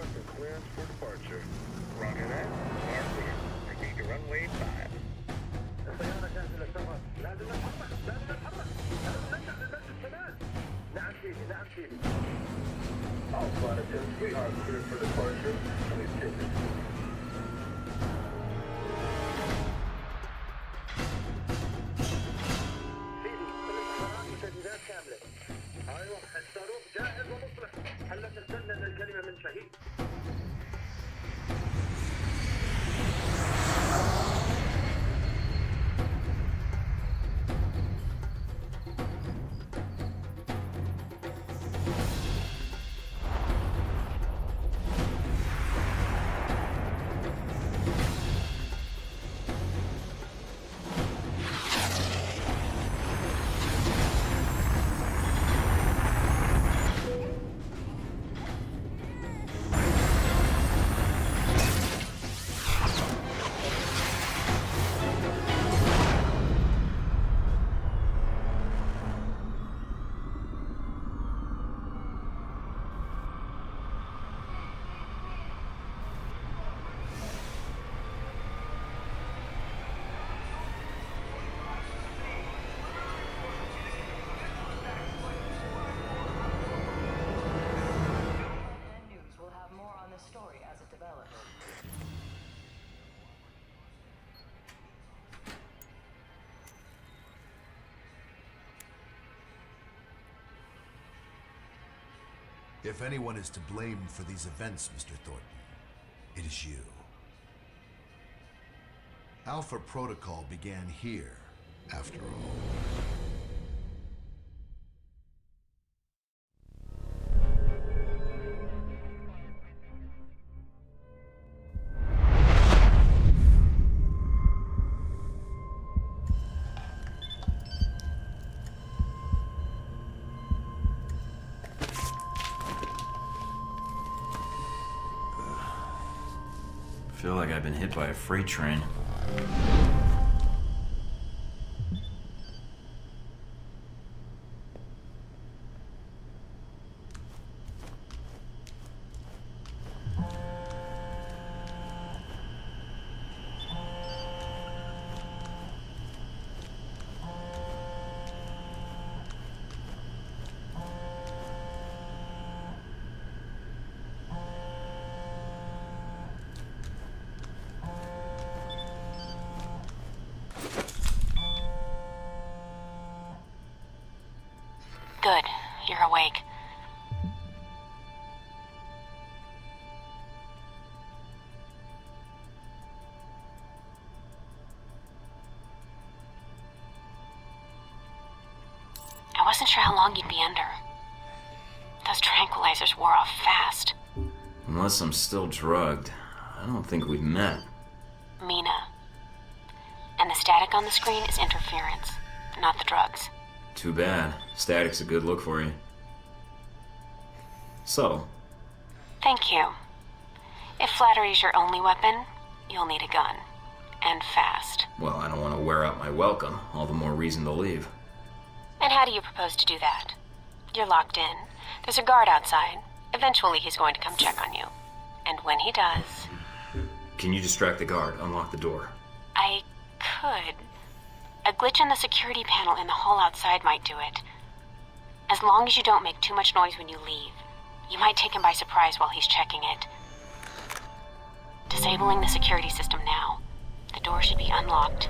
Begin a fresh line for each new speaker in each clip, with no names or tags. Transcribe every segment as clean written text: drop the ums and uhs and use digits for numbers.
requesting clearance for departure. Roger that. Are clear. Proceed to runway 5. الطيارة جاهزة للسفر. لازم نتحرك. لازم نتحرك. لازم نرجع للمسجد كمان. نعم سيدي. نعم سيدي. All flight attendants, we are cleared for departure. Please take it. سيدي، الإشعارات وتجهيزات كاملة. أيوه، الصاروخ جاهز ومصلح. هلا تستنى الكلمة من شهيد.
If anyone is to blame for these events, Mr. Thornton, it is you. Alpha Protocol began here, after all.
I feel like I've been hit by a freight train.
Good. You're awake. I wasn't sure how long you'd be under. Those tranquilizers wore off fast.
Unless I'm still drugged, I don't think we've met.
Mina. And the static on the screen is interference, not the drugs.
Too bad. Static's a good look for you. So?
Thank you. If flattery's your only weapon, you'll need a gun. And fast.
Well, I don't want to wear out my welcome. All the more reason to leave.
And how do you propose to do that? You're locked in. There's a guard outside. Eventually he's going to come check on you. And when he does...
Can you distract the guard? Unlock the door.
I could. A glitch in the security panel in the hall outside might do it. As long as you don't make too much noise when you leave, you might take him by surprise while he's checking it. Disabling the security system now. The door should be unlocked.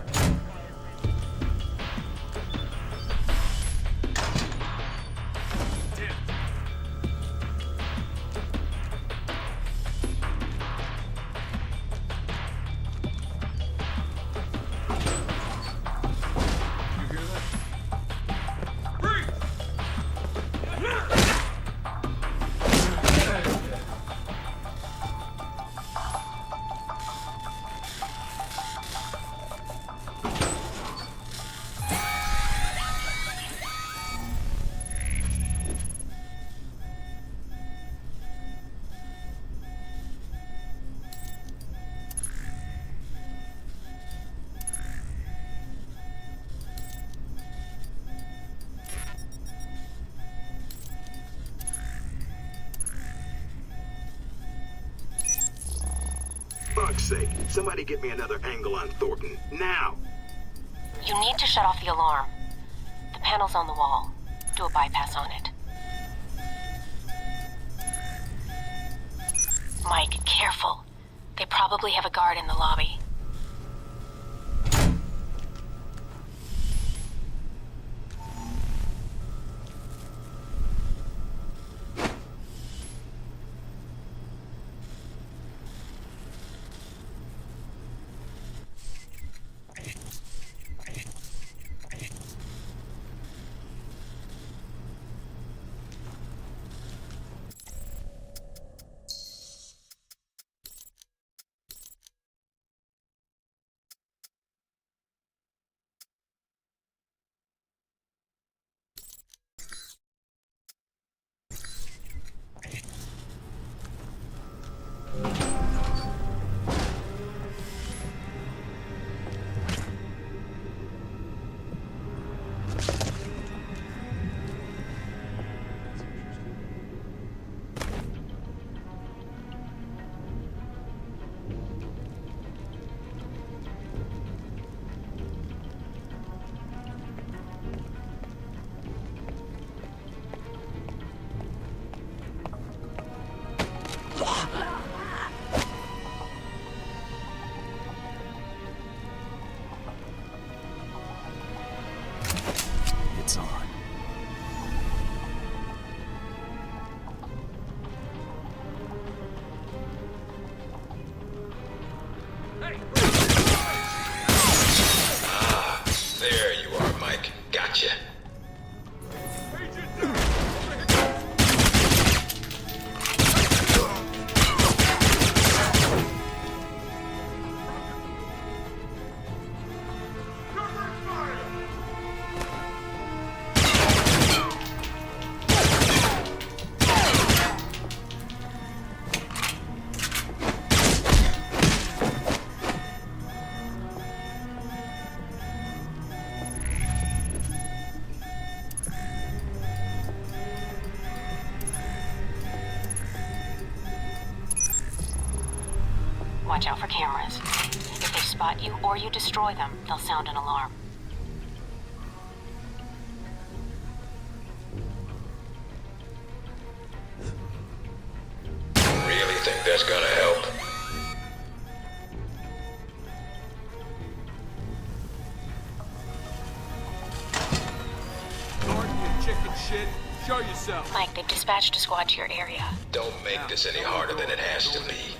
fuck's sake. Somebody get me another angle on Thornton. Now!
You need to shut off the alarm. The panel's on the wall. Do a bypass on it. Mike, careful. They probably have a guard in the lobby.
It's on.
There you are, Mike. Gotcha.
Watch out for cameras. If they spot you or you destroy them, they'll sound an alarm.
Really think that's gonna help?
Thornton, you chicken shit. Show yourself.
Mike, they've dispatched a squad to your area.
Don't make this any harder than it has to be.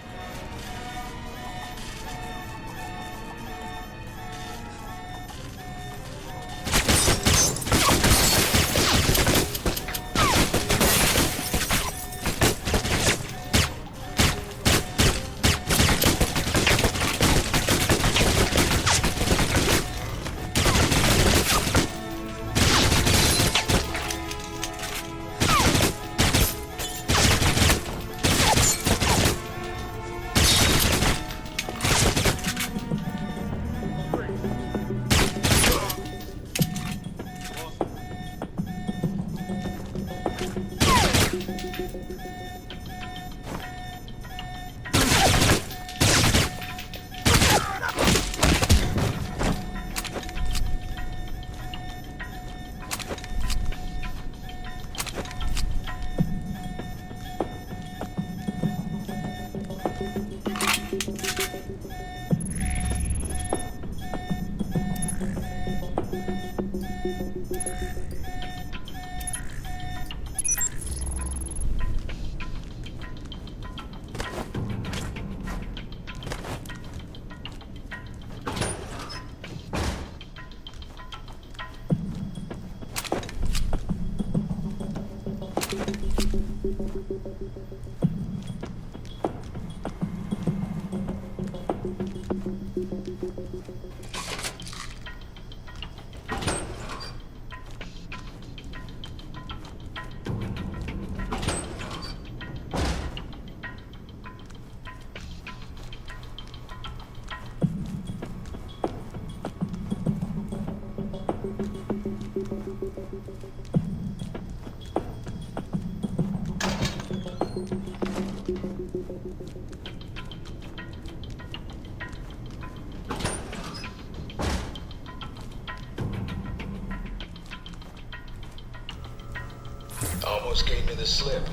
almost gave me the slip.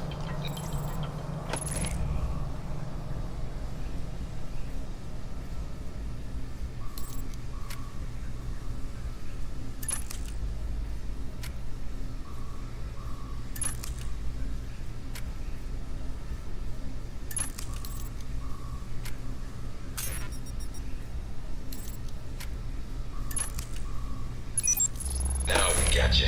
Now we got you.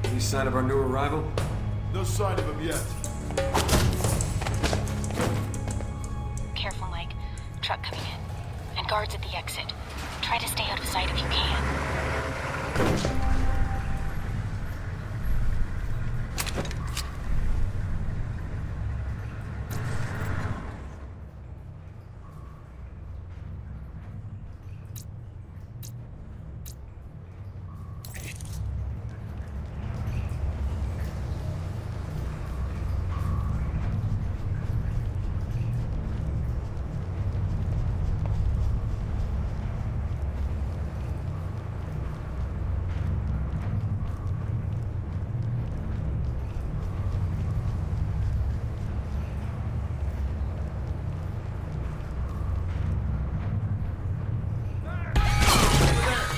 Any sign of our new arrival?
No sign of him yet.
Careful, Mike. Truck coming in. And guards at the exit. Try to stay out of sight if you can.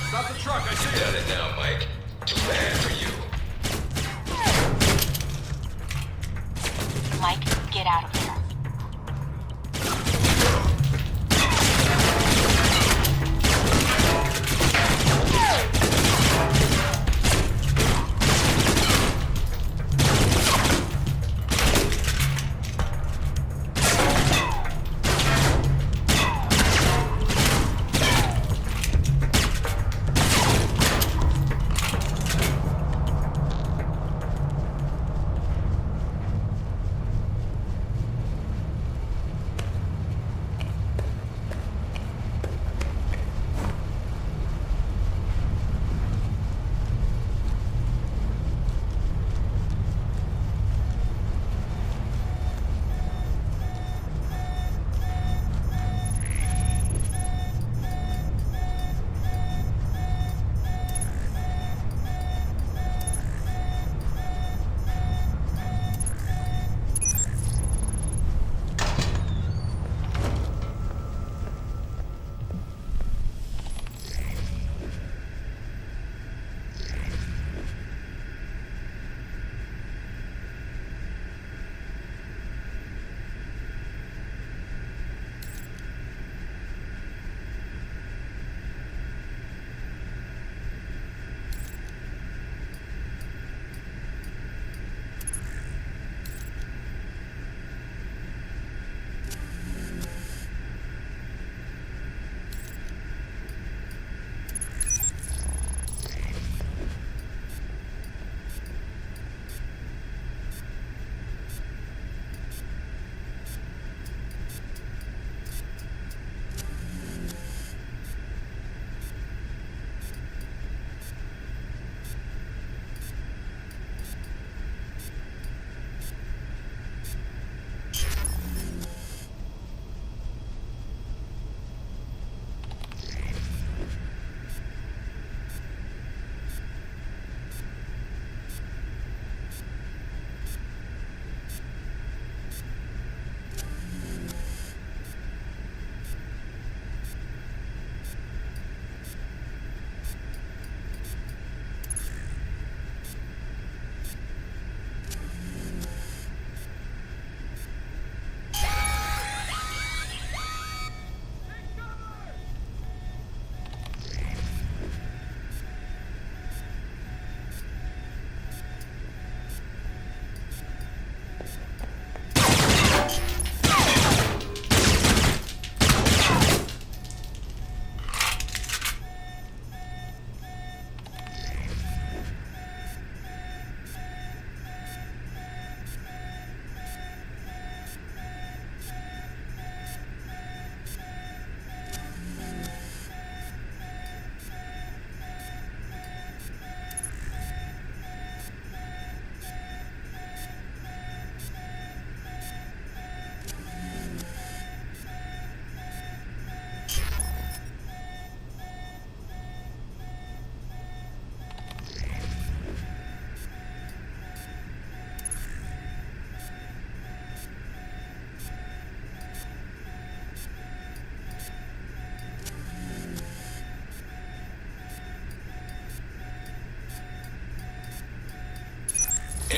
Stop the truck, I see
Done it now, Mike. Too bad for you.
Mike, get out of there.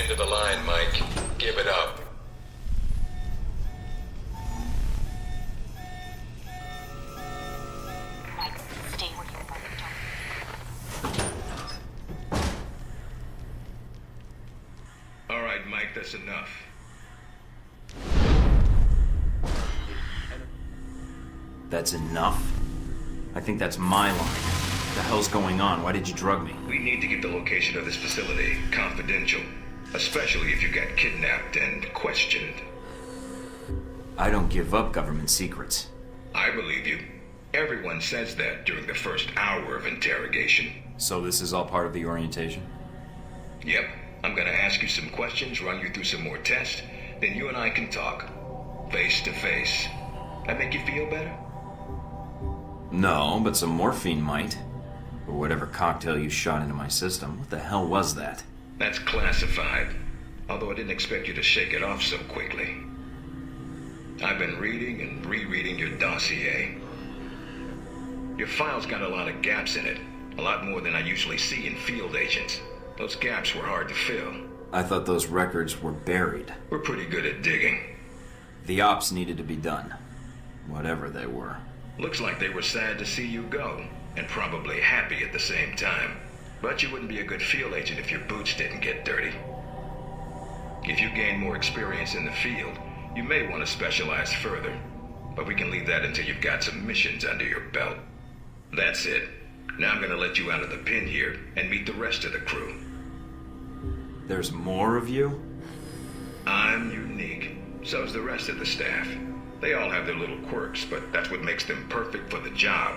End of the line, Mike. Give it up.
Mike, stay where you are. Don't.
All right, Mike, that's enough.
That's enough? I think that's my line. What the hell's going on? Why did you drug me?
We need to get the location of this facility confidential, especially if you got kidnapped and questioned.
I don't give up government secrets.
I believe you. Everyone says that during the first hour of interrogation.
So this is all part of the orientation?
Yep. I'm gonna ask you some questions, run you through some more tests, then you and I can talk. Face to face. That make you feel better?
No, but some morphine might. Or whatever cocktail you shot into my system. What the hell was that?
That's classified. Although I didn't expect you to shake it off so quickly. I've been reading and rereading your dossier. Your file's got a lot of gaps in it. A lot more than I usually see in field agents. Those gaps were hard to fill.
I thought those records were buried.
We're pretty good at digging.
The ops needed to be done. Whatever they were.
Looks like they were sad to see you go, and probably happy at the same time. But you wouldn't be a good field agent if your boots didn't get dirty. If you gain more experience in the field, you may want to specialize further. But we can leave that until you've got some missions under your belt. That's it. Now I'm gonna let you out of the pen here and meet the rest of the crew.
There's more of you?
I'm unique. So's the rest of the staff. They all have their little quirks, but that's what makes them perfect for the job.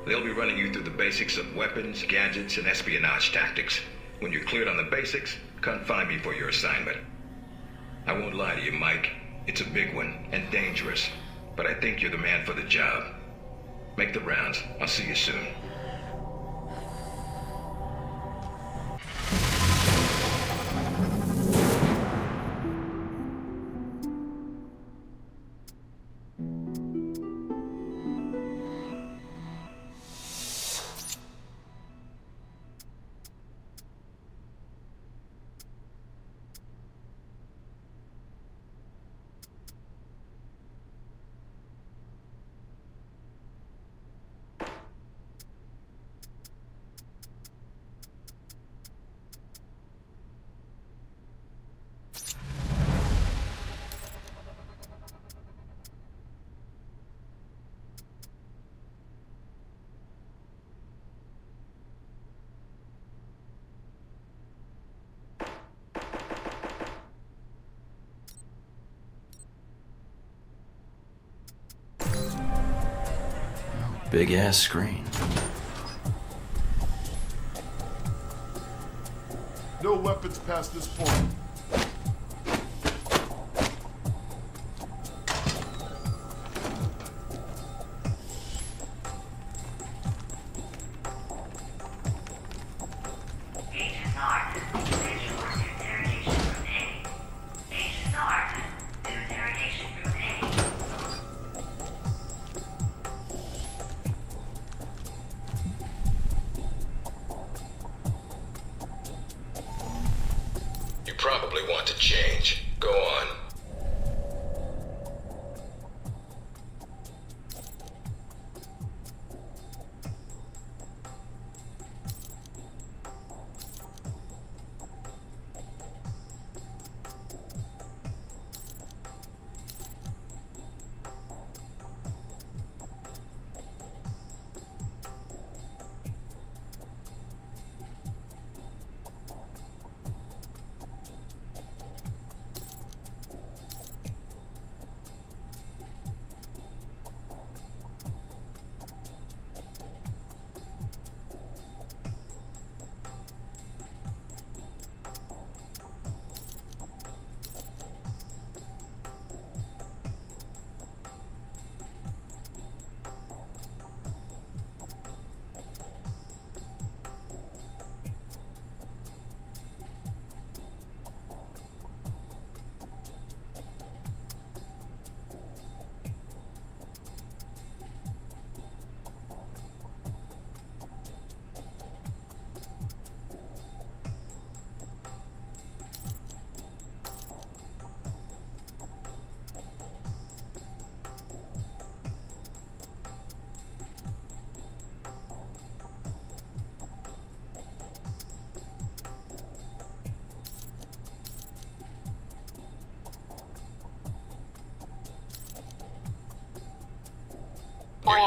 They'll be running you through the basics of weapons, gadgets, and espionage tactics. When you're cleared on the basics, come find me for your assignment. I won't lie to you, Mike. It's a big one, and dangerous. But I think you're the man for the job. Make the rounds. I'll see you soon.
Big ass screen.
No weapons past this point.
Probably want to change. Go on.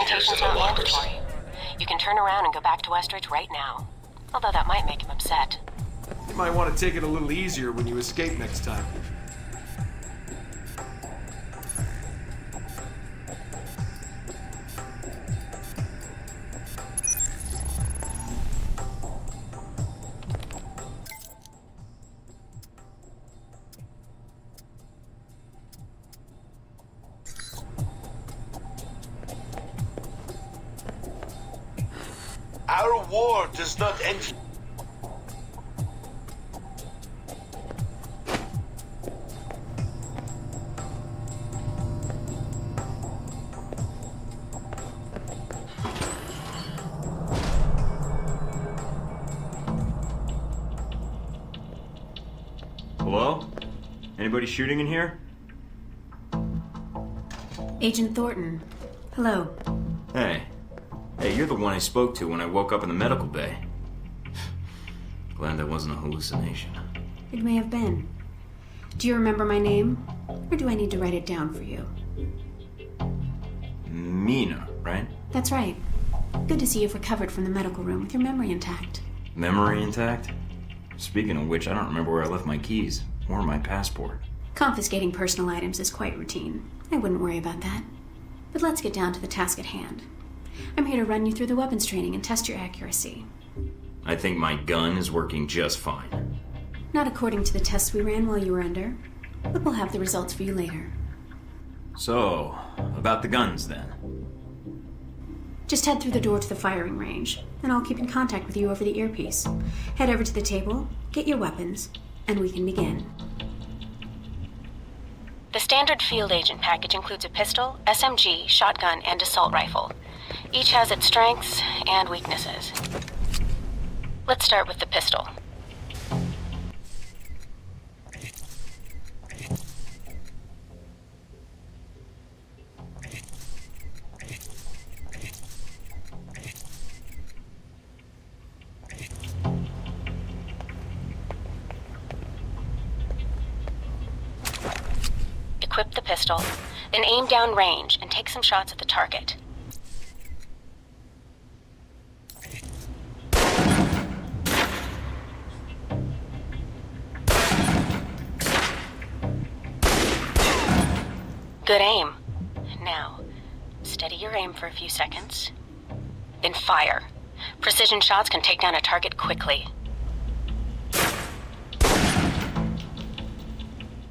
Resuscitation's not mandatory. You can turn around and go back to Westridge right now. Although that might make him upset.
You might want to take it a little easier when you escape next time.
Our war does not end.
Hello? Anybody shooting in here?
Agent Thornton. Hello.
Hey. Hey, you're the one I spoke to when I woke up in the medical bay. Glad that wasn't a hallucination.
It may have been. Do you remember my name? Or do I need to write it down for you?
Mina, right?
That's right. Good to see you've recovered from the medical room with your memory intact.
Memory intact? Speaking of which, I don't remember where I left my keys or my passport.
Confiscating personal items is quite routine. I wouldn't worry about that. But let's get down to the task at hand. I'm here to run you through the weapons training and test your accuracy.
I think my gun is working just fine.
Not according to the tests we ran while you were under, but we'll have the results for you later.
So, about the guns then.
Just head through the door to the firing range, and I'll keep in contact with you over the earpiece. Head over to the table, get your weapons, and we can begin. The standard field agent package includes a pistol, SMG, shotgun, and assault rifle. Each has its strengths and weaknesses. Let's start with the pistol. Equip the pistol, then aim down range and take some shots at the target. Good aim. Now, steady your aim for a few seconds, then fire. Precision shots can take down a target quickly.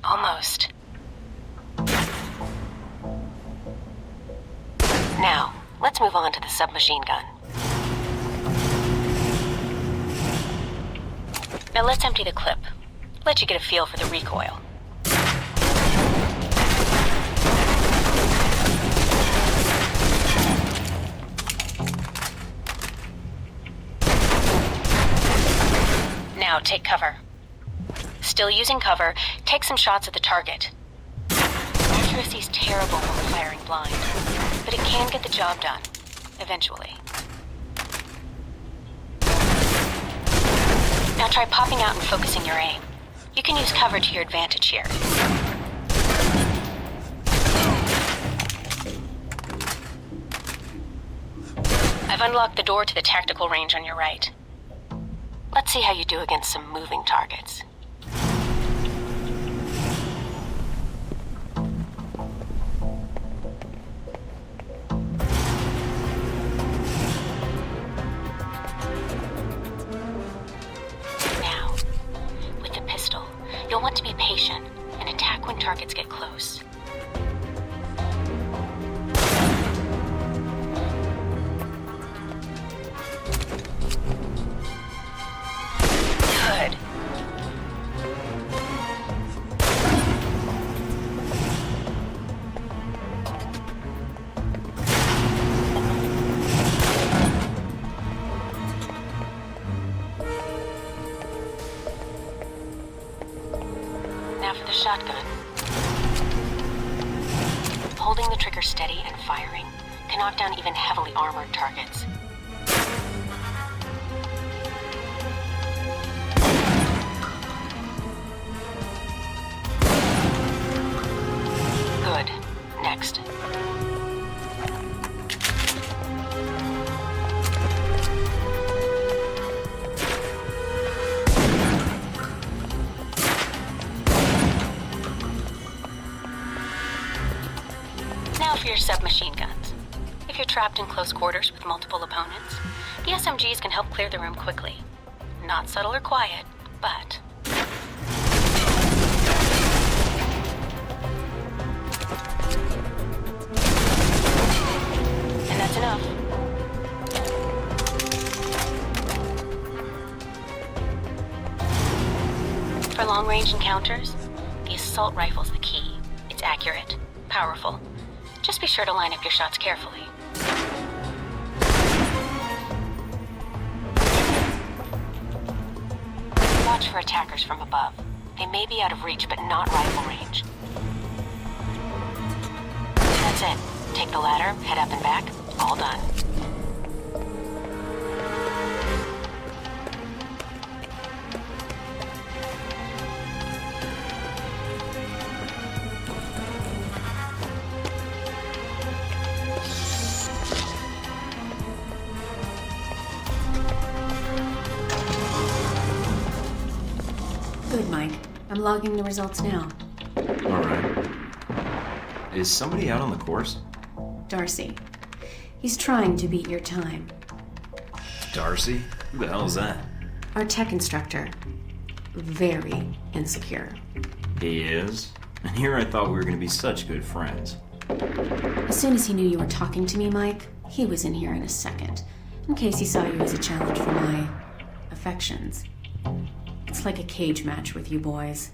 Almost. Now, let's move on to the submachine gun. Now let's empty the clip. Let you get a feel for the recoil. Now take cover. Still using cover, take some shots at the target. Accuracy's terrible when firing blind, but it can get the job done, eventually. Now try popping out and focusing your aim. You can use cover to your advantage here. I've unlocked the door to the tactical range on your right. Let's see how you do against some moving targets. Now, with the pistol, you'll want to be patient and attack when targets get close. Good. Now for the shotgun. Holding the trigger steady and firing can knock down even heavily armored targets. Good. Next. submachine guns. If you're trapped in close quarters with multiple opponents, the SMGs can help clear the room quickly. Not subtle or quiet, but... And that's enough. For long-range encounters, the assault rifle's the key. It's accurate, powerful. Just be sure to line up your shots carefully. Watch for attackers from above. They may be out of reach, but not rifle range. That's it. Take the ladder, head up and back. All done.
Good, Mike. I'm logging the results now.
Alright. Is somebody out on the course?
Darcy. He's trying to beat your time.
Darcy? Who the hell is that?
Our tech instructor. Very insecure.
He is? And here I thought we were going to be such good friends.
As soon as he knew you were talking to me, Mike, he was in here in a second. In case he saw you as a challenge for my affections. It's like a cage match with you boys.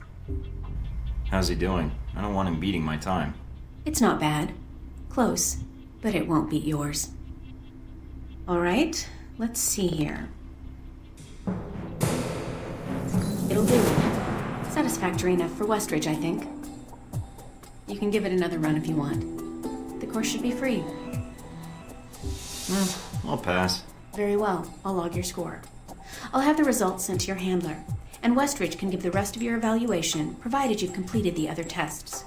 How's he doing? I don't want him beating my time.
It's not bad. Close, but it won't beat yours. All right, let's see here. It'll do. Satisfactory enough for Westridge, I think. You can give it another run if you want. The course should be free.
I'll pass.
Very well. I'll log your score. I'll have the results sent to your handler, and Westridge can give the rest of your evaluation, provided you've completed the other tests.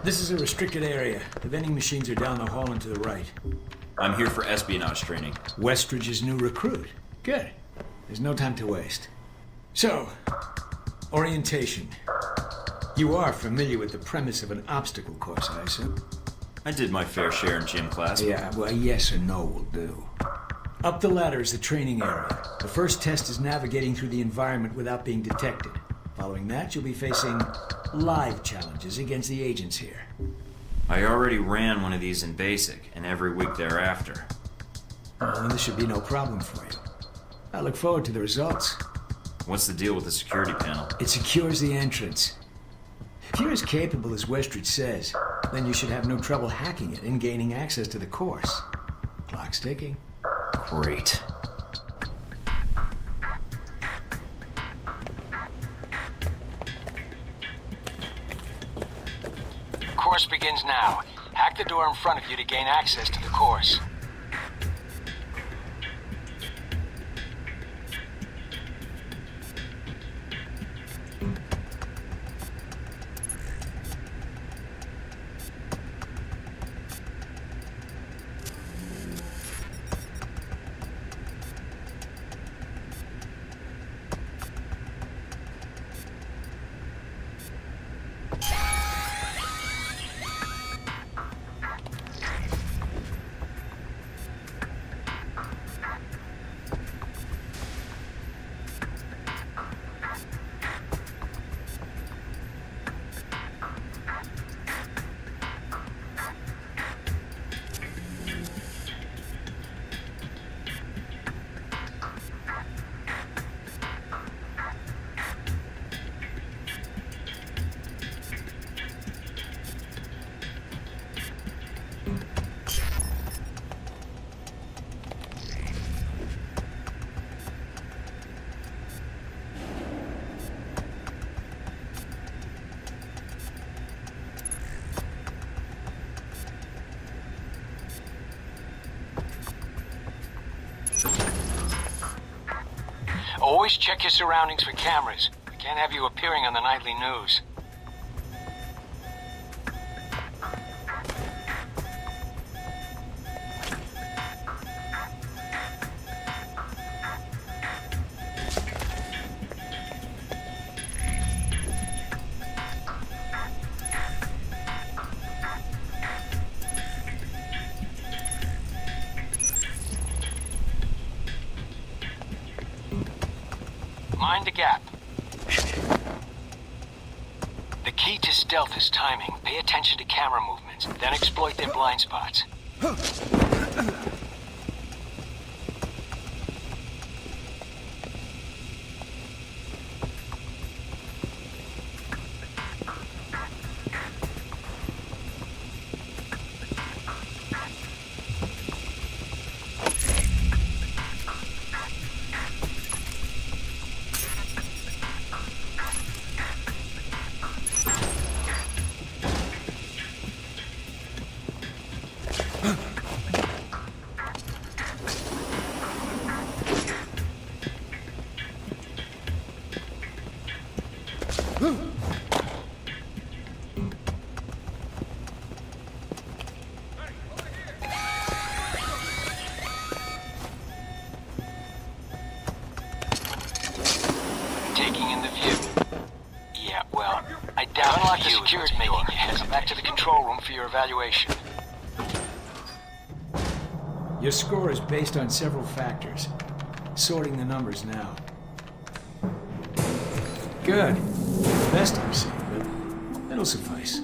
This is a restricted area. The vending machines are down the hall and to the right.
I'm here for espionage training.
Westridge's new recruit. Good. There's no time to waste. So, orientation. You are familiar with the premise of an obstacle course, I assume?
I did my fair share in gym class.
Yeah, well, yes or no will do. Up the ladder is the training area. The first test is navigating through the environment without being detected. Following that, you'll be facing live challenges against the agents here.
I already ran one of these in basic, and every week thereafter.
Well, then this should be no problem for you. I look forward to the results.
What's the deal with the security panel?
It secures the entrance. If you're as capable as Westridge says, then you should have no trouble hacking it and gaining access to the course. Clock's ticking.
Great.
Course begins now. Hack the door in front of you to gain access to the course. Always check your surroundings for cameras. We can't have you appearing on the nightly news. Find the gap. The key to stealth is timing. Pay attention to camera movements, then exploit their blind spots. Taking in the view. Yeah, well, I doubt unlock the security making you head back to the control room for your evaluation.
Your score is based on several factors. Sorting the numbers now. Good. Best I've seen, but that'll suffice.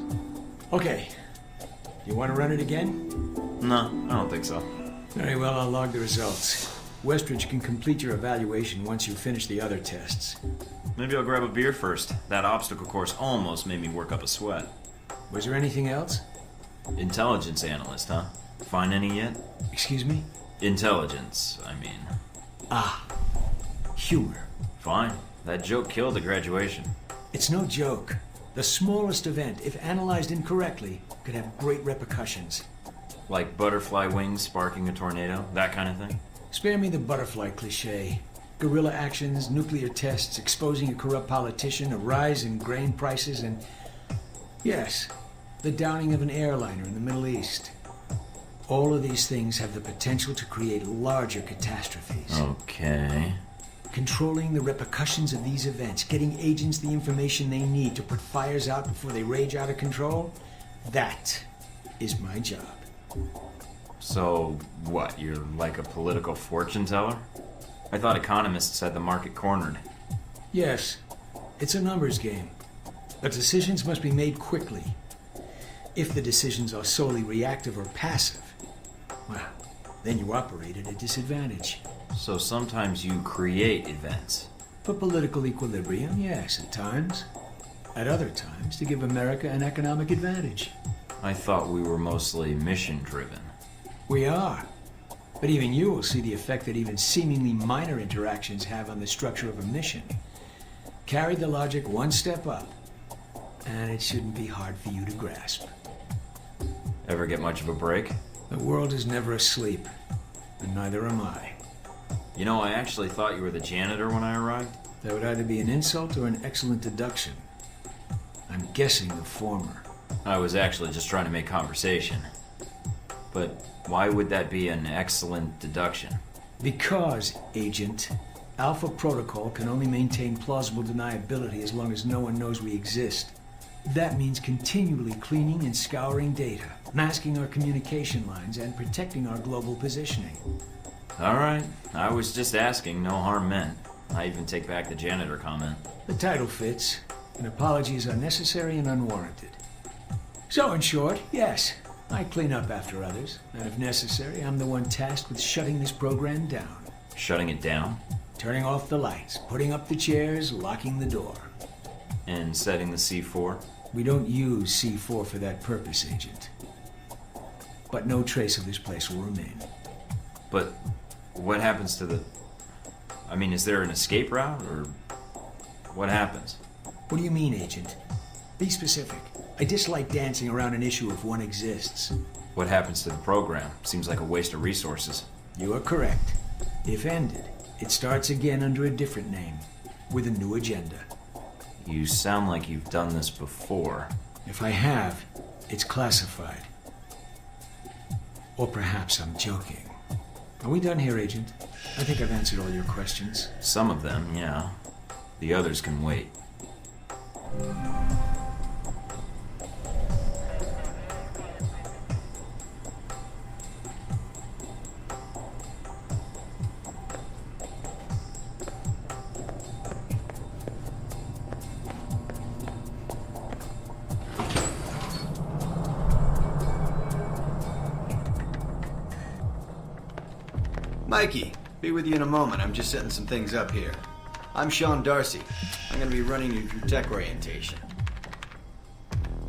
Okay. You want to run it again?
No, I don't think so.
Very well, I'll log the results. Westridge can complete your evaluation once you finish the other tests.
Maybe I'll grab a beer first. That obstacle course almost made me work up a sweat.
Was there anything else?
Intelligence analyst, huh? Find any yet?
Excuse me?
Intelligence, I mean.
Ah. Humor.
Fine. That joke killed the graduation.
It's no joke. The smallest event, if analyzed incorrectly, could have great repercussions.
Like butterfly wings sparking a tornado? That kind of thing?
Spare me the butterfly cliché. Guerrilla actions, nuclear tests, exposing a corrupt politician, a rise in grain prices, and... yes, the downing of an airliner in the Middle East. All of these things have the potential to create larger catastrophes.
Okay.
Controlling the repercussions of these events, getting agents the information they need to put fires out before they rage out of control, that is my job.
So, what, you're like a political fortune teller? I thought economists had the market cornered.
Yes, it's a numbers game. But decisions must be made quickly. If the decisions are solely reactive or passive, well, then you operate at a disadvantage.
So sometimes you create events.
For political equilibrium, yes, at times. At other times, to give America an economic advantage.
I thought we were mostly mission-driven.
We are. But even you will see the effect that even seemingly minor interactions have on the structure of a mission. Carry the logic one step up, and it shouldn't be hard for you to grasp.
Ever get much of a break?
The world is never asleep, and neither am I.
You know, I actually thought you were the janitor when I arrived.
That would either be an insult or an excellent deduction. I'm guessing the former.
I was actually just trying to make conversation. But why would that be an excellent deduction?
Because, Agent, Alpha Protocol can only maintain plausible deniability as long as no one knows we exist. That means continually cleaning and scouring data, masking our communication lines, and protecting our global positioning.
All right. I was just asking. No harm meant. I even take back the janitor comment.
The title fits, and apologies are necessary and unwarranted. So, in short, yes, I clean up after others, and if necessary, I'm the one tasked with shutting this program down.
Shutting it down?
Turning off the lights, putting up the chairs, locking the door.
And setting the C4?
We don't use C4 for that purpose, Agent. But no trace of this place will remain.
But what happens to the... I mean, is there an escape route, or what happens?
What do you mean, Agent? Be specific. I dislike dancing around an issue if one exists.
What happens to the program? Seems like a waste of resources.
You are correct. If ended, it starts again under a different name, with a new agenda.
You sound like you've done this before.
If I have, it's classified. Or perhaps I'm joking. Are we done here, Agent? I think I've answered all your questions.
Some of them, yeah. The others can wait.
Mikey, be with you in a moment. I'm just setting some things up here. I'm Sean Darcy. I'm gonna be running you through tech orientation.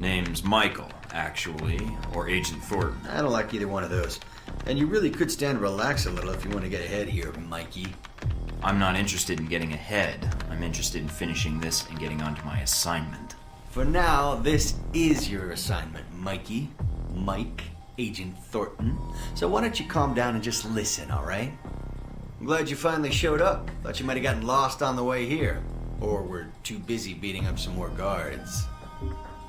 Name's Michael, actually, or Agent Thornton.
I don't like either one of those. And you really could stand to relax a little if you want to get ahead here, Mikey.
I'm not interested in getting ahead. I'm interested in finishing this and getting on to my assignment.
For now, this is your assignment, Mikey. Mike, Agent Thornton. So why don't you calm down and just listen, all right? I'm glad you finally showed up. Thought you might have gotten lost on the way here. Or were too busy beating up some more guards.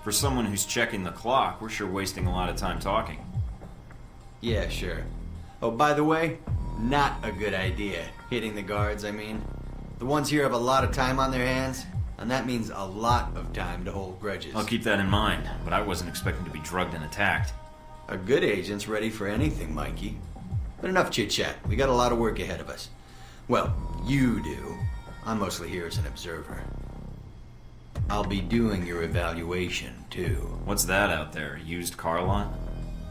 For someone who's checking the clock, we're sure wasting a lot of time talking.
Yeah, sure. Oh, by the way, not a good idea. Hitting the guards, I mean. The ones here have a lot of time on their hands, and that means a lot of time to hold grudges.
I'll keep that in mind, but I wasn't expecting to be drugged and attacked.
A good agent's ready for anything, Mikey. But enough chit-chat. We got a lot of work ahead of us. Well, you do. I'm mostly here as an observer. I'll be doing your evaluation, too.
What's that out there? A used car lot?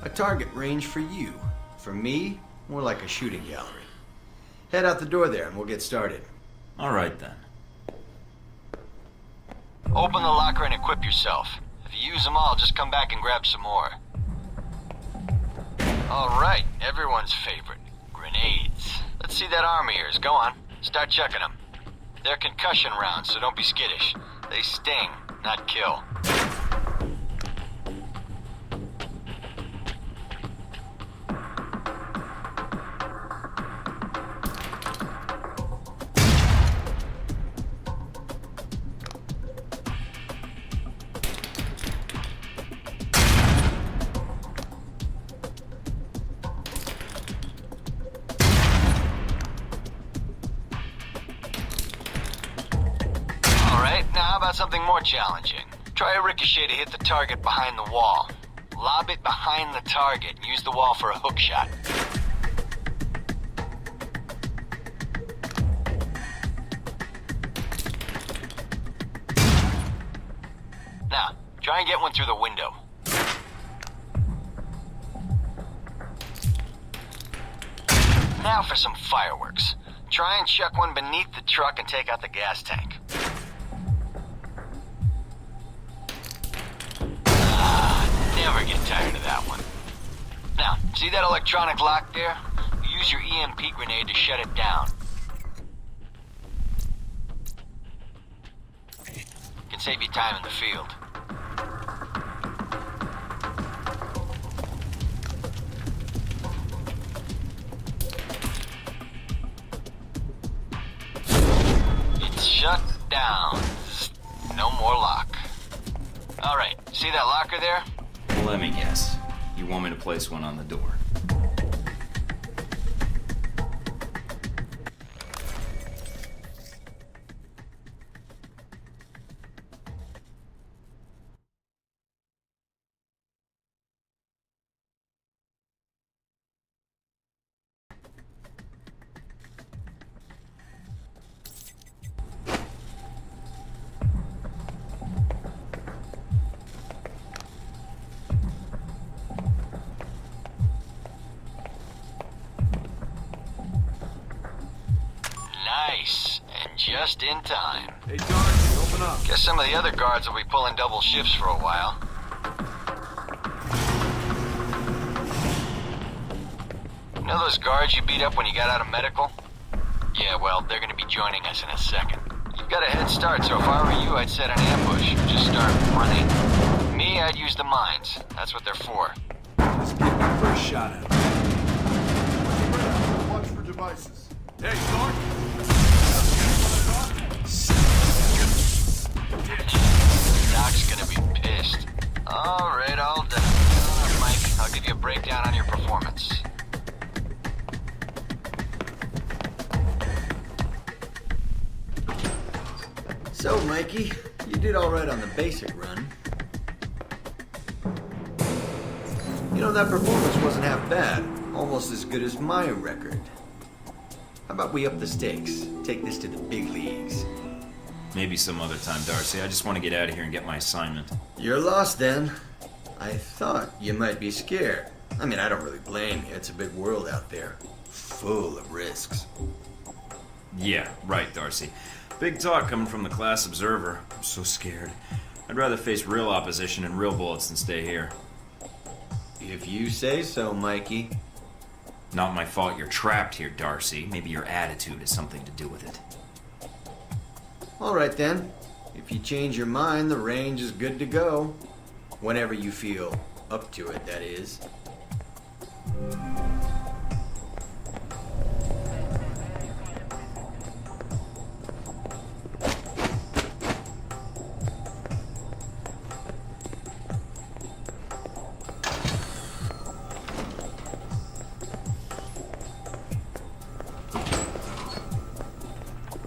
A target range for you. For me, more like a shooting gallery. Head out the door there and we'll get started.
All right, then.
Open the locker and equip yourself. If you use them all, just come back and grab some more. All right, everyone's favorite. Grenades. Let's see that arm of yours. Go on. Start checking them. They're concussion rounds, so don't be skittish. They sting, not kill. Now, how about something more challenging? Try a ricochet to hit the target behind the wall. Lob it behind the target and use the wall for a hook shot. Now, try and get one through the window. Now for some fireworks. Try and chuck one beneath the truck and take out the gas tank. Never get tired of that one. Now, see that electronic lock there? Use your EMP grenade to shut it down. Can save you time in the field. It's shut down. No more lock. All right, see that locker there?
Let me guess. You want me to place one on the door?
Nice. And just in time.
Hey, Darcy, open up.
Guess some of the other guards will be pulling double shifts for a while. You know those guards you beat up when you got out of medical? Yeah, well, they're gonna be joining us in a second. You've got a head start, so if I were you, I'd set an ambush. Just start running. Me, I'd use the mines. That's what they're for.
Just give me first shot at it.
Watch for devices.
Hey, Thornton!
Doc's gonna be pissed. All right, all done. All right, Mike, I'll give you a breakdown on your performance.
So, Mikey, you did all right on the basic run. You know, that performance wasn't half bad. Almost as good as my record. How about we up the stakes? Take this to the big leagues.
Maybe some other time, Darcy. I just want to get out of here and get my assignment.
You're lost then. I thought you might be scared. I mean, I don't really blame you. It's a big world out there. full of risks.
Yeah, right, Darcy. Big talk coming from the class observer. I'm so scared. I'd rather face real opposition and real bullets than stay here.
If you say so, Mikey.
Not my fault you're trapped here, Darcy. Maybe your attitude has something to do with it.
All right, then. If you change your mind, the range is good to go. Whenever you feel up to it, that is.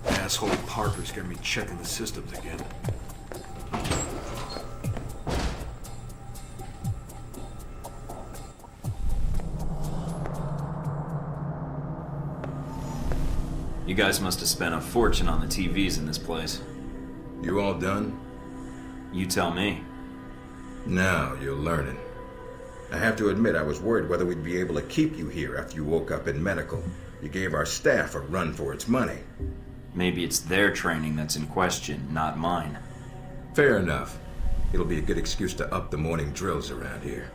Asshole Parker's got me checking the systems again.
You guys must have spent a fortune on the TVs in this place.
You all done?
You tell me.
Now you're learning. I have to admit I was worried whether we'd be able to keep you here after you woke up in medical. You gave our staff a run for its money.
Maybe it's their training that's in question, not mine.
Fair enough. It'll be a good excuse to up the morning drills around here.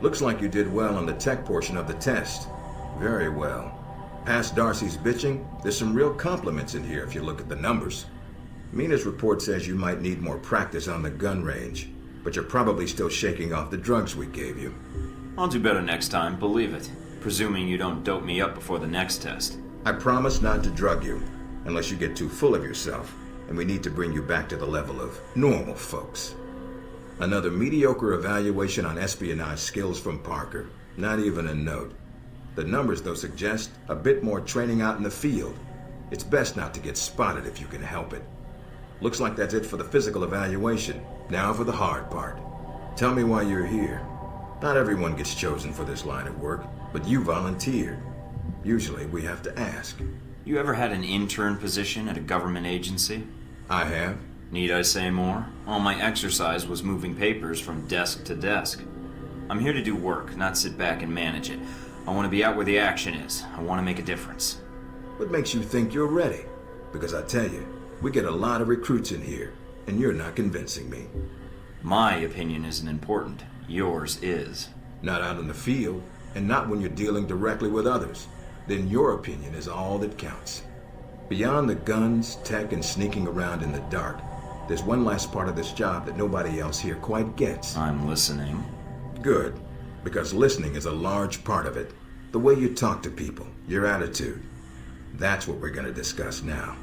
Looks like you did well on the tech portion of the test. Very well. Past Darcy's bitching, there's some real compliments in here if you look at the numbers. Mina's report says you might need more practice on the gun range, but you're probably still shaking off the drugs we gave you.
I'll do better next time, believe it. Presuming you don't dope me up before the next test.
I promise not to drug you, unless you get too full of yourself, and we need to bring you back to the level of normal folks. Another mediocre evaluation on espionage skills from Parker. Not even a note. The numbers, though, suggest a bit more training out in the field. It's best not to get spotted if you can help it. Looks like that's it for the physical evaluation. Now for the hard part. Tell me why you're here. Not everyone gets chosen for this line of work, but you volunteered. Usually we have to ask.
You ever had an intern position at a government agency?
I have.
Need I say more? All my exercise was moving papers from desk to desk. I'm here to do work, not sit back and manage it. I want to be out where the action is. I want to make a difference.
What makes you think you're ready? Because I tell you, we get a lot of recruits in here, and you're not convincing me.
My opinion isn't important. Yours is.
Not out in the field, and not when you're dealing directly with others. Then your opinion is all that counts. Beyond the guns, tech, and sneaking around in the dark, there's one last part of this job that nobody else here quite gets.
I'm listening.
Good, because listening is a large part of it. The way you talk to people, your attitude. That's what we're going to discuss now.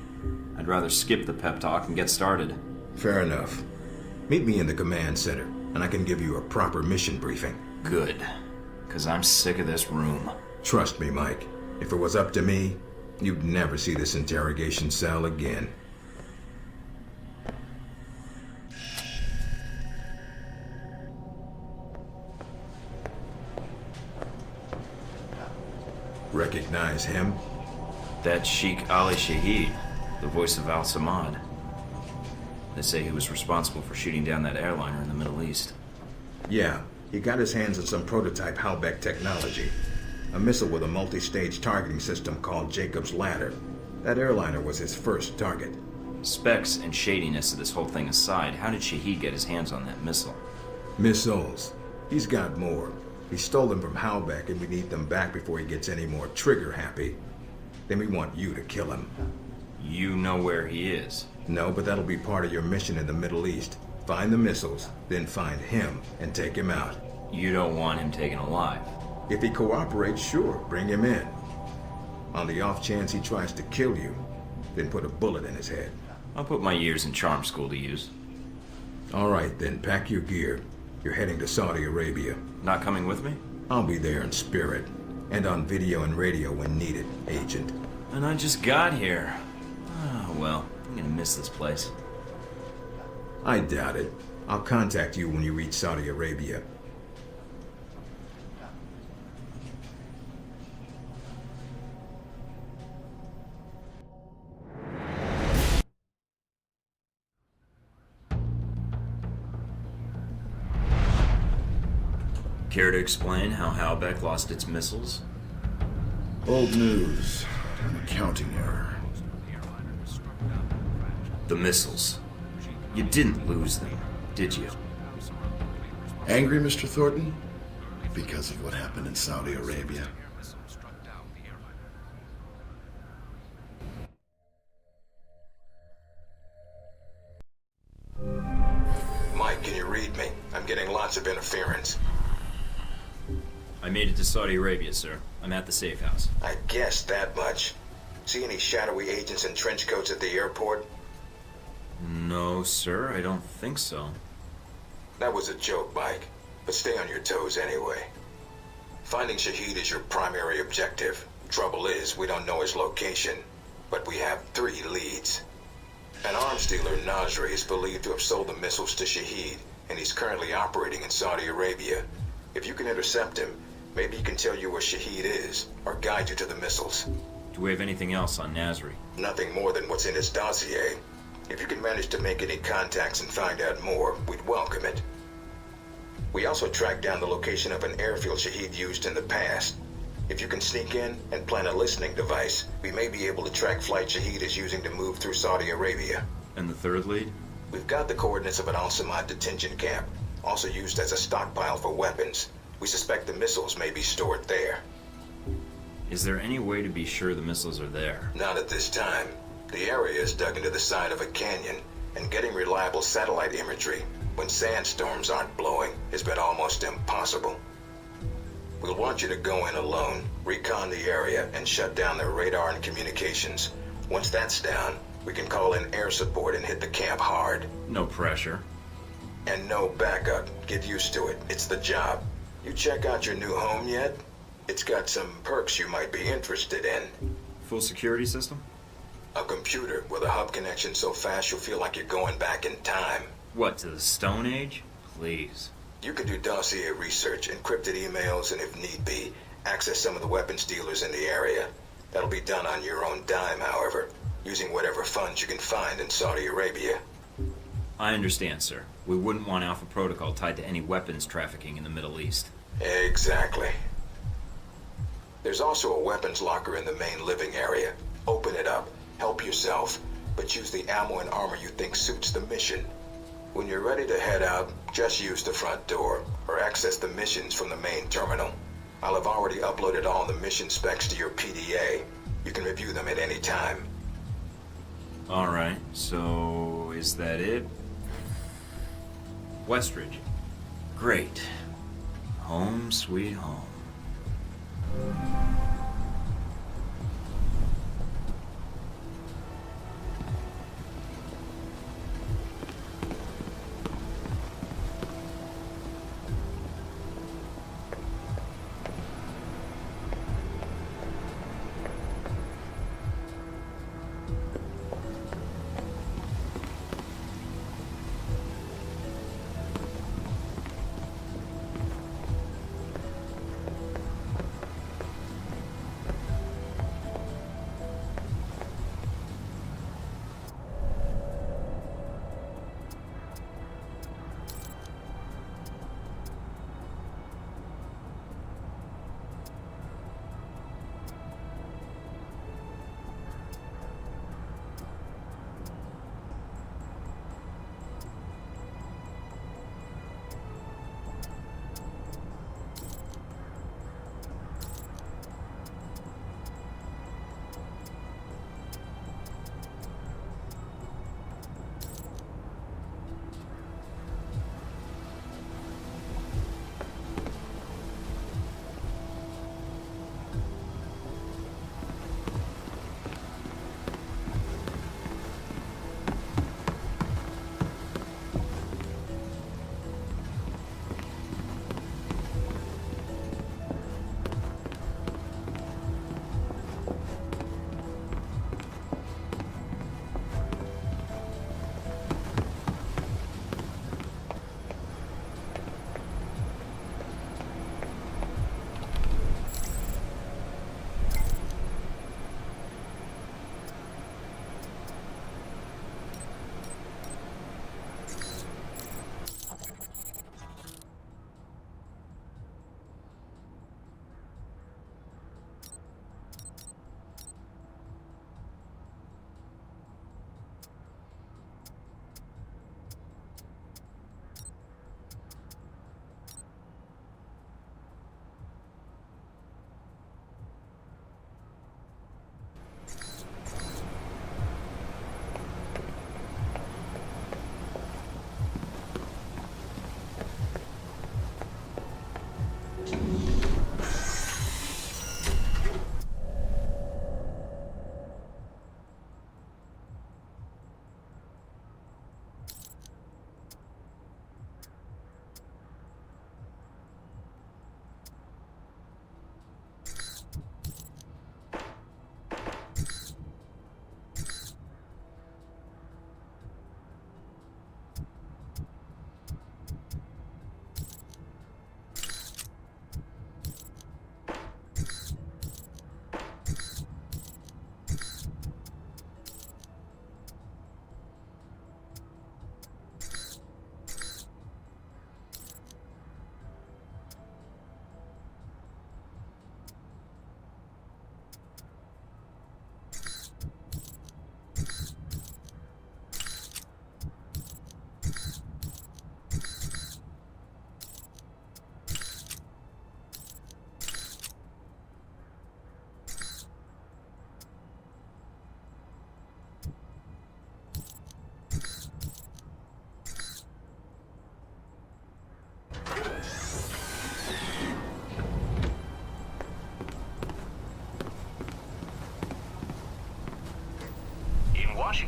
I'd rather skip the pep talk and get started.
Fair enough. Meet me in the command center, and I can give you a proper mission briefing.
Good, because I'm sick of this room.
Trust me, Mike. If it was up to me, you'd never see this interrogation cell again. Recognize him?
That's Sheikh Ali Shahid, the voice of Al Samad. They say he was responsible for shooting down that airliner in the Middle East.
Yeah, he got his hands on some prototype Halbeck technology. A missile with a multi-stage targeting system called Jacob's Ladder. That airliner was his first target.
Specs and shadiness of this whole thing aside, how did Shahid get his hands on that missile?
Missiles. He's got more. He stole them from Halbeck, and we need them back before he gets any more trigger-happy. Then we want you to kill him.
You know where he is?
No, but that'll be part of your mission in the Middle East. Find the missiles, then find him and take him out.
You don't want him taken alive?
If he cooperates, sure, bring him in. On the off chance he tries to kill you, then put a bullet in his head.
I'll put my years in charm school to use.
All right, then pack your gear. You're heading to Saudi Arabia.
Not coming with me?
I'll be there in spirit, and on video and radio when needed, Agent.
And I just got here. Oh, well, I'm gonna miss this place.
I doubt it. I'll contact you when you reach Saudi Arabia.
Care to explain how Halbeck lost its missiles?
Old news. An accounting error.
The missiles. You didn't lose them, did you?
Angry, Mr. Thornton? Because of what happened in Saudi Arabia?
Mike, can you read me? I'm getting lots of interference.
I made it to Saudi Arabia, sir. I'm at the safe house.
I guessed that much. See any shadowy agents in trench coats at the airport?
No, sir, I don't think so.
That was a joke, Mike. But stay on your toes anyway. Finding Shahid is your primary objective. Trouble is, we don't know his location, but we have 3 leads. An arms dealer, Nasri, is believed to have sold the missiles to Shahid, and he's currently operating in Saudi Arabia. If you can intercept him, maybe he can tell you where Shahid is, or guide you to the missiles.
Do we have anything else on Nasri?
Nothing more than what's in his dossier. If you can manage to make any contacts and find out more, we'd welcome it. We also tracked down the location of an airfield Shahid used in the past. If you can sneak in and plant a listening device, we may be able to track flight Shahid is using to move through Saudi Arabia.
And the third lead?
We've got the coordinates of an Al-Samad detention camp, also used as a stockpile for weapons. We suspect the missiles may be stored there.
Is there any way to be sure the missiles are there?
Not at this time. The area is dug into the side of a canyon, and getting reliable satellite imagery when sandstorms aren't blowing has been almost impossible. We'll want you to go in alone, recon the area, and shut down their radar and communications. Once that's down, we can call in air support and hit the camp hard.
No pressure.
And no backup. Get used to it. It's the job. You check out your new home yet? It's got some perks you might be interested in.
Full security system?
A computer with a hub connection so fast you'll feel like you're going back in time.
What, to the Stone Age? Please.
You can do dossier research, encrypted emails, and if need be, access some of the weapons dealers in the area. That'll be done on your own dime, however, using whatever funds you can find in Saudi Arabia.
I understand, sir. We wouldn't want Alpha Protocol tied to any weapons trafficking in the Middle East.
Exactly. There's also a weapons locker in the main living area. Open it up, help yourself, but use the ammo and armor you think suits the mission. When you're ready to head out, just use the front door, or access the missions from the main terminal. I'll have already uploaded all the mission specs to your PDA. You can review them at any time.
Alright, so is that it? Westridge. Great. Home sweet home.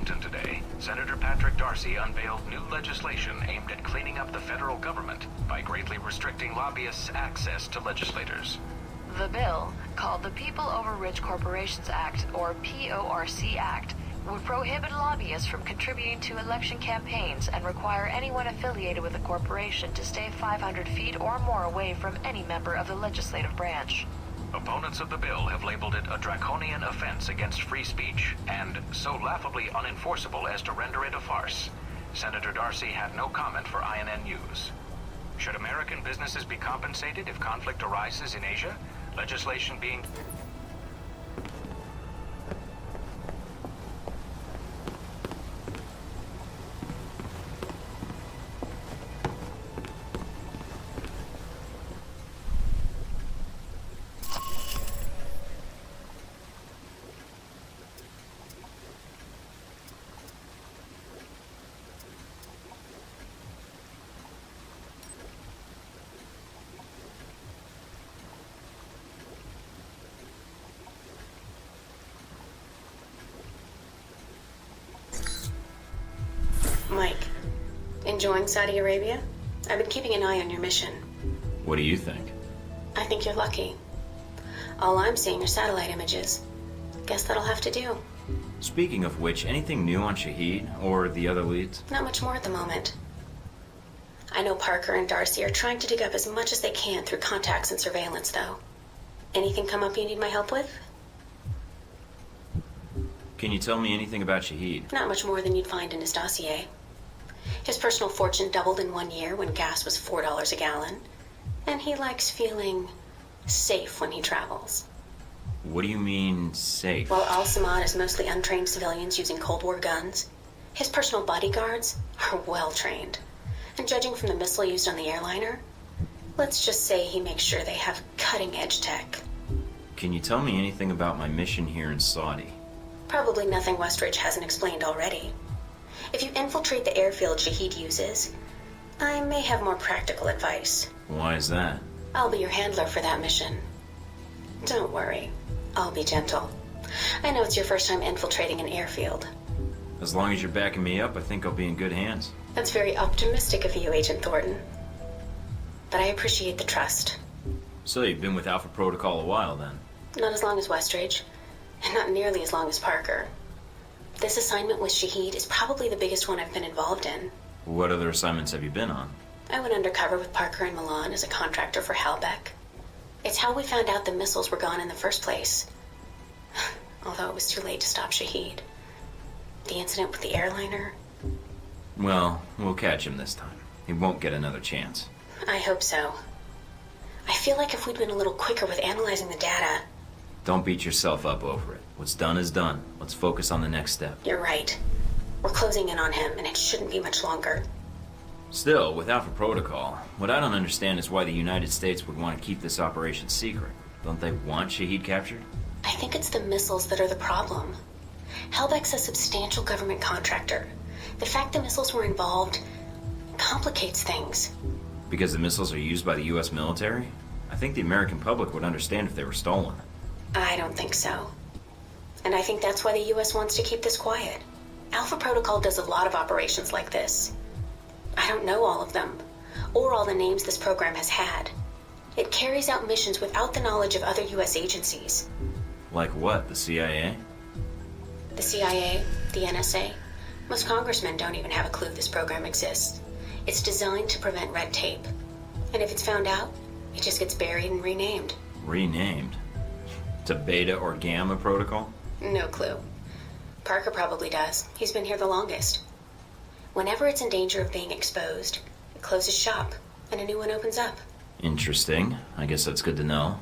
Washington today, Senator Patrick Darcy unveiled new legislation aimed at cleaning up the federal government by greatly restricting lobbyists' access to legislators.
The bill, called the People Over Rich Corporations Act, or PORC Act, would prohibit lobbyists from contributing to election campaigns and require anyone affiliated with a corporation to stay 500 feet or more away from any member of the legislative branch.
Opponents of the bill have labeled it a draconian offense against free speech and so laughably unenforceable as to render it a farce. Senator Darcy had no comment for INN News. Should American businesses be compensated if conflict arises in Asia? Legislation being...
Mike, enjoying Saudi Arabia? I've been keeping an eye on your mission.
What do you think?
I think you're lucky. All I'm seeing are satellite images. Guess that'll have to do.
Speaking of which, anything new on Shahid or the other leads?
Not much more at the moment. I know Parker and Darcy are trying to dig up as much as they can through contacts and surveillance, though. Anything come up you need my help with?
Can you tell me anything about Shahid?
Not much more than you'd find in his dossier. His personal fortune doubled in 1 year when gas was $4 a gallon. And he likes feeling safe when he travels.
What do you mean, safe?
While Al Samad is mostly untrained civilians using Cold War guns, his personal bodyguards are well trained. And judging from the missile used on the airliner, let's just say he makes sure they have cutting-edge tech.
Can you tell me anything about my mission here in Saudi?
Probably nothing Westridge hasn't explained already. If you infiltrate the airfield Shahid uses, I may have more practical advice.
Why is that?
I'll be your handler for that mission. Don't worry, I'll be gentle. I know it's your first time infiltrating an airfield.
As long as you're backing me up, I think I'll be in good hands.
That's very optimistic of you, Agent Thornton. But I appreciate the trust.
So you've been with Alpha Protocol a while, then?
Not as long as Westridge, and not nearly as long as Parker. This assignment with Shahid is probably the biggest one I've been involved in.
What other assignments have you been on?
I went undercover with Parker in Milan as a contractor for Halbeck. It's how we found out the missiles were gone in the first place. Although it was too late to stop Shahid. The incident with the airliner...
Well, we'll catch him this time. He won't get another chance.
I hope so. I feel like if we'd been a little quicker with analyzing the data...
Don't beat yourself up over it. What's done is done. Let's focus on the next step.
You're right. We're closing in on him, and it shouldn't be much longer.
Still, with Alpha Protocol, what I don't understand is why the United States would want to keep this operation secret. Don't they want Shahid captured?
I think it's the missiles that are the problem. Halbeck's a substantial government contractor. The fact the missiles were involved complicates things.
Because the missiles are used by the U.S. military? I think the American public would understand if they were stolen.
I don't think so. And I think that's why the U.S. wants to keep this quiet. Alpha Protocol does a lot of operations like this. I don't know all of them, or all the names this program has had. It carries out missions without the knowledge of other U.S. agencies.
Like what, the CIA?
The CIA, the NSA. Most congressmen don't even have a clue this program exists. It's designed to prevent red tape. And if it's found out, it just gets buried and renamed.
Renamed? To Beta or Gamma Protocol?
No clue. Parker probably does. He's been here the longest. Whenever it's in danger of being exposed, it closes shop, and a new one opens up.
Interesting. I guess that's good to know.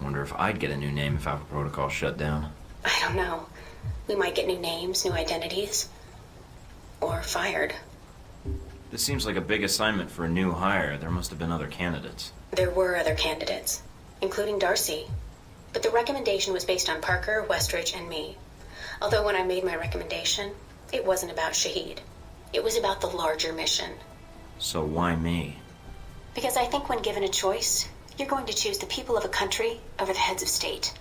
Wonder if I'd get a new name if Alpha Protocol shut down.
I don't know. We might get new names, new identities. Or fired.
This seems like a big assignment for a new hire. There must have been other candidates.
There were other candidates, including Darcy. But the recommendation was based on Parker, Westridge, and me. Although when I made my recommendation, it wasn't about Shahid. It was about the larger mission.
So why me?
Because I think when given a choice, you're going to choose the people of a country over the heads of state.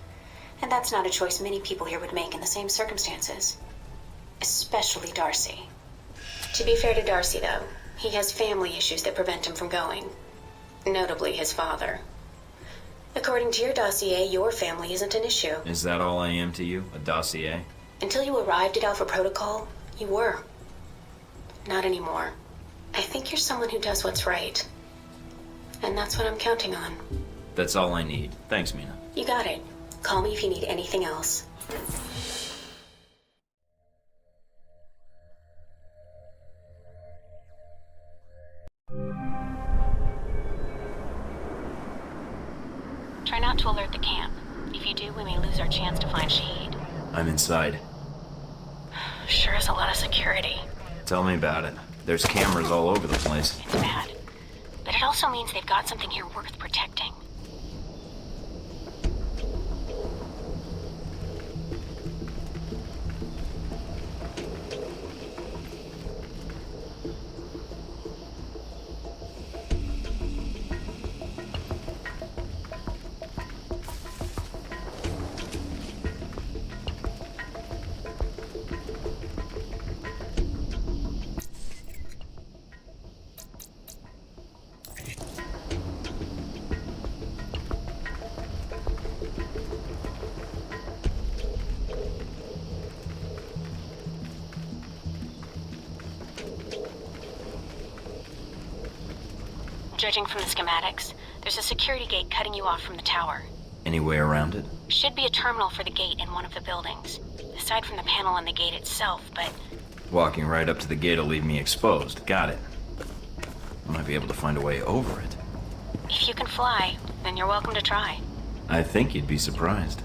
And that's not a choice many people here would make in the same circumstances. Especially Darcy. To be fair to Darcy, though, he has family issues that prevent him from going. Notably his father. According to your dossier, your family isn't an issue.
Is that all I am to you? A dossier?
Until you arrived at Alpha Protocol, you were. Not anymore. I think you're someone who does what's right. And that's what I'm counting on.
That's all I need. Thanks, Mina.
You got it. Call me if you need anything else. Try not to alert the camp. If you do, we may lose our chance to find Shahid.
I'm inside.
Sure is a lot of security.
Tell me about it. There's cameras all over the place.
It's bad. But it also means they've got something here worth protecting. Judging from the schematics, there's a security gate cutting you off from the tower.
Any way around it?
Should be a terminal for the gate in one of the buildings. Aside from the panel on the gate itself, but...
Walking right up to the gate will leave me exposed. Got it. I might be able to find a way over it.
If you can fly, then you're welcome to try.
I think you'd be surprised.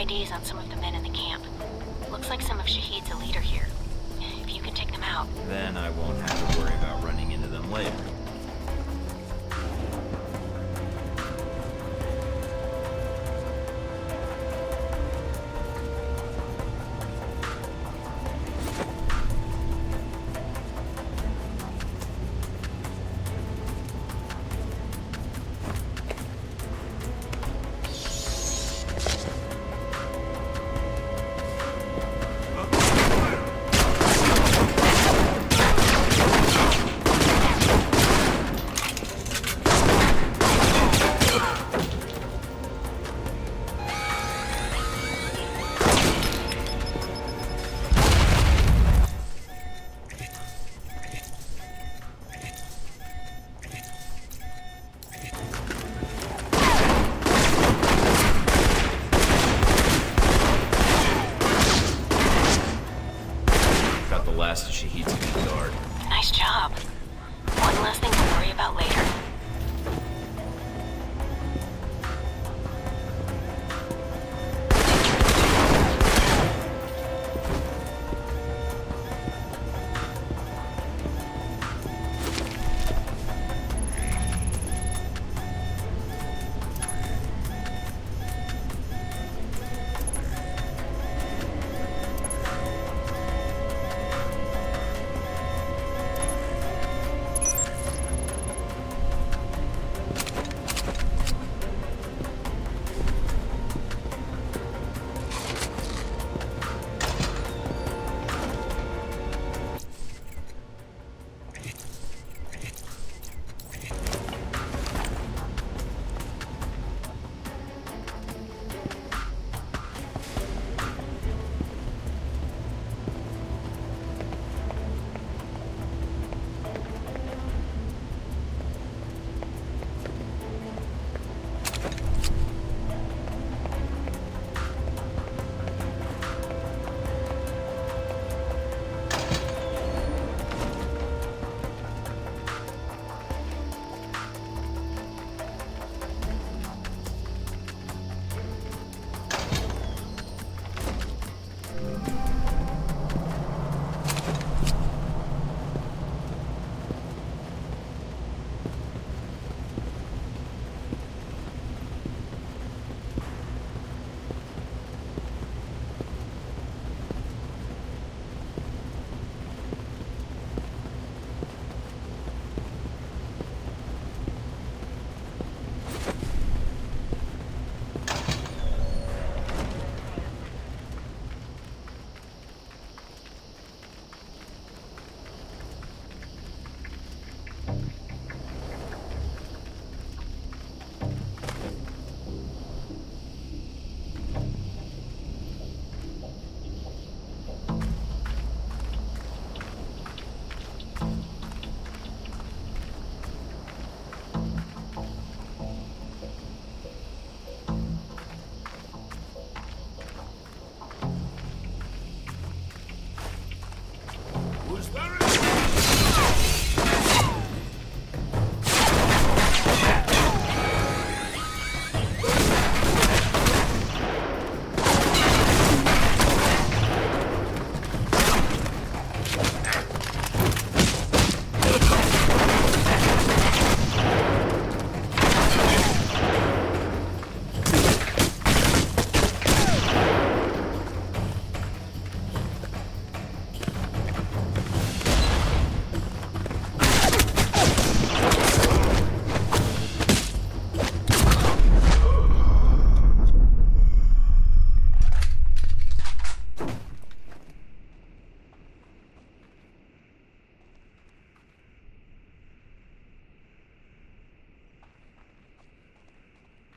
IDs on some of the men in the camp. Looks like some of Shahid's a leader here. If you can take them out...
Then I won't have to worry about running into them later. fast as she heats a new guard.
Nice job.